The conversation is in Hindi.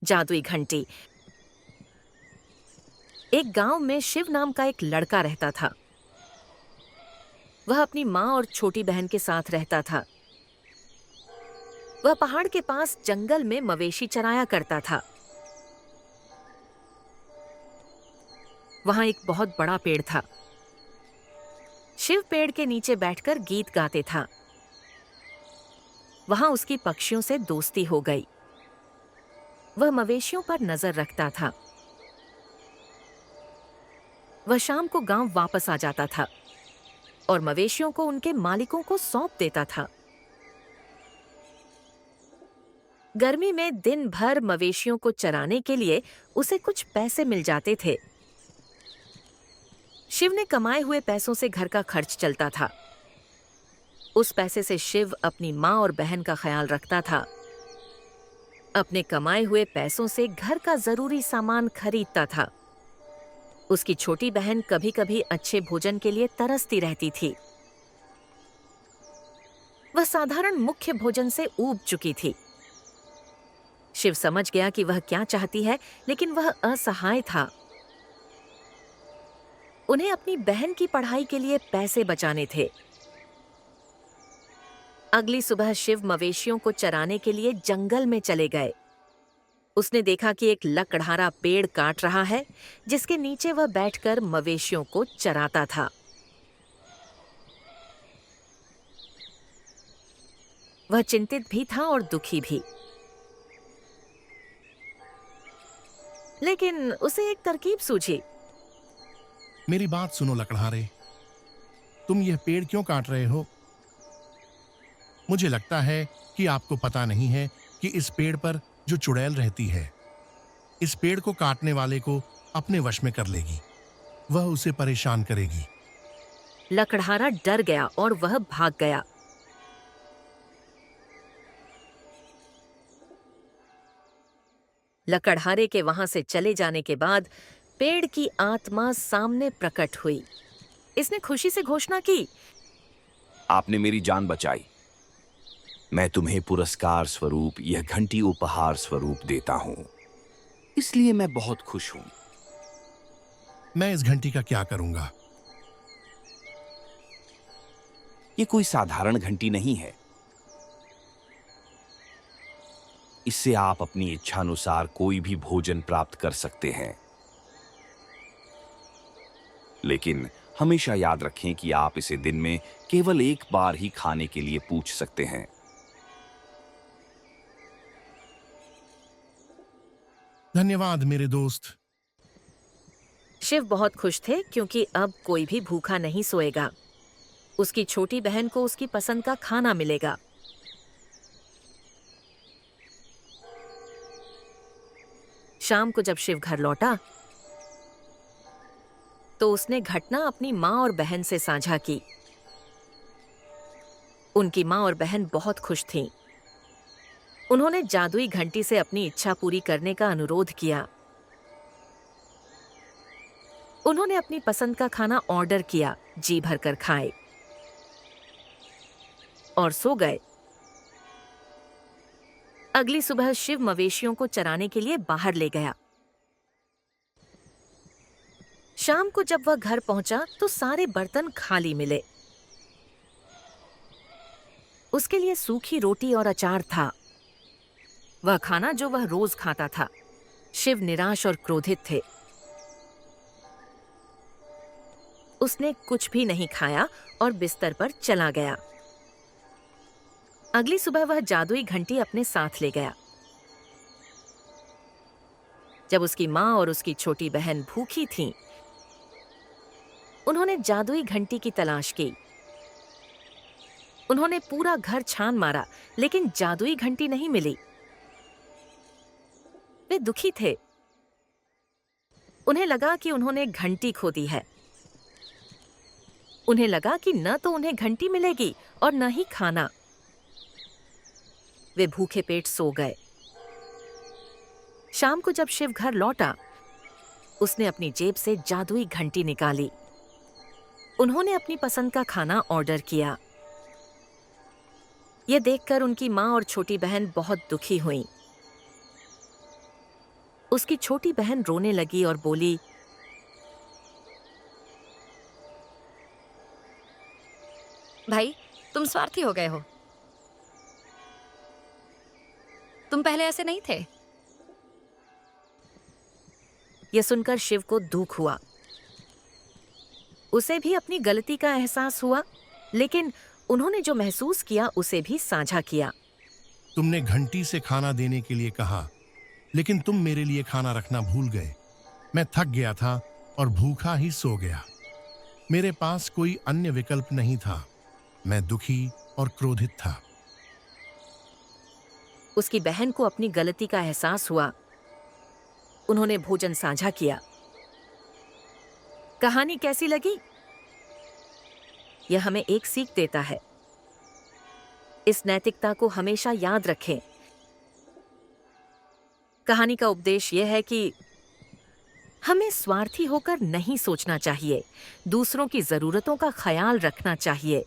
जादुई घंटी। एक गांव में शिव नाम का एक लड़का रहता था। वह अपनी माँ और छोटी बहन के साथ रहता था। वह पहाड़ के पास जंगल में मवेशी चराया करता था। वहां एक बहुत बड़ा पेड़ था। शिव पेड़ के नीचे बैठकर गीत गाते था। वहां उसकी पक्षियों से दोस्ती हो गई। वह मवेशियों पर नजर रखता था। वह शाम को गांव वापस आ जाता था और मवेशियों को उनके मालिकों को सौंप देता था। गर्मी में दिन भर मवेशियों को चराने के लिए उसे कुछ पैसे मिल जाते थे। शिव ने कमाए हुए पैसों से घर का खर्च चलता था। उस पैसे से शिव अपनी माँ और बहन का ख्याल रखता था। अपने कमाए हुए पैसों से घर का जरूरी सामान खरीदता था। उसकी छोटी बहन कभी कभी अच्छे भोजन के लिए तरसती रहती थी। वह साधारण मुख्य भोजन से ऊब चुकी थी। शिव समझ गया कि वह क्या चाहती है, लेकिन वह असहाय था। उन्हें अपनी बहन की पढ़ाई के लिए पैसे बचाने थे। अगली सुबह शिव मवेशियों को चराने के लिए जंगल में चले गए। उसने देखा कि एक लकड़हारा पेड़ काट रहा है, जिसके नीचे वह बैठकर मवेशियों को चराता था। वह चिंतित भी था और दुखी भी, लेकिन उसे एक तरकीब सूझी। मेरी बात सुनो लकड़हारे, तुम यह पेड़ क्यों काट रहे हो? मुझे लगता है कि आपको पता नहीं है कि इस पेड़ पर जो चुड़ैल रहती है, इस पेड़ को काटने वाले को अपने वश में कर लेगी। वह उसे परेशान करेगी। लकड़हारा डर गया और वह भाग गया। लकड़हारे के वहां से चले जाने के बाद पेड़ की आत्मा सामने प्रकट हुई। इसने खुशी से घोषणा की, आपने मेरी जान बचाई। मैं तुम्हें पुरस्कार स्वरूप यह घंटी उपहार स्वरूप देता हूं, इसलिए मैं बहुत खुश हूं। मैं इस घंटी का क्या करूंगा? यह कोई साधारण घंटी नहीं है। इससे आप अपनी इच्छानुसार कोई भी भोजन प्राप्त कर सकते हैं। लेकिन हमेशा याद रखें कि आप इसे दिन में केवल एक बार ही खाने के लिए पूछ सकते हैं। धन्यवाद मेरे दोस्त। शिव बहुत खुश थे क्योंकि अब कोई भी भूखा नहीं सोएगा। उसकी छोटी बहन को उसकी पसंद का खाना मिलेगा। शाम को जब शिव घर लौटा तो उसने घटना अपनी माँ और बहन से साझा की। उनकी माँ और बहन बहुत खुश थीं। उन्होंने जादुई घंटी से अपनी इच्छा पूरी करने का अनुरोध किया। उन्होंने अपनी पसंद का खाना ऑर्डर किया, जी भरकर खाए और सो गए। अगली सुबह शिव मवेशियों को चराने के लिए बाहर ले गया। शाम को जब वह घर पहुंचा तो सारे बर्तन खाली मिले। उसके लिए सूखी रोटी और अचार था, वह खाना जो वह रोज खाता था। शिव निराश और क्रोधित थे। उसने कुछ भी नहीं खाया और बिस्तर पर चला गया। अगली सुबह वह जादुई घंटी अपने साथ ले गया। जब उसकी माँ और उसकी छोटी बहन भूखी थीं, उन्होंने जादुई घंटी की तलाश की। उन्होंने पूरा घर छान मारा, लेकिन जादुई घंटी नहीं मिली। वे दुखी थे। उन्हें लगा कि उन्होंने घंटी खो दी है। उन्हें लगा कि न तो उन्हें घंटी मिलेगी और न ही खाना। वे भूखे पेट सो गए। शाम को जब शिव घर लौटा, उसने अपनी जेब से जादुई घंटी निकाली। उन्होंने अपनी पसंद का खाना ऑर्डर किया। यह देखकर उनकी माँ और छोटी बहन बहुत दुखी हुईं। उसकी छोटी बहन रोने लगी और बोली, भाई, तुम स्वार्थी हो गए हो। तुम पहले ऐसे नहीं थे। यह सुनकर शिव को दुख हुआ। उसे भी अपनी गलती का एहसास हुआ, लेकिन उन्होंने जो महसूस किया उसे भी साझा किया। तुमने घंटी से खाना देने के लिए कहा, लेकिन तुम मेरे लिए खाना रखना भूल गए। मैं थक गया था और भूखा ही सो गया। मेरे पास कोई अन्य विकल्प नहीं था। मैं दुखी और क्रोधित था। उसकी बहन को अपनी गलती का एहसास हुआ। उन्होंने भोजन साझा किया। कहानी कैसी लगी? यह हमें एक सीख देता है। इस नैतिकता को हमेशा याद रखें। कहानी का उपदेश यह है कि हमें स्वार्थी होकर नहीं सोचना चाहिए, दूसरों की जरूरतों का ख्याल रखना चाहिए।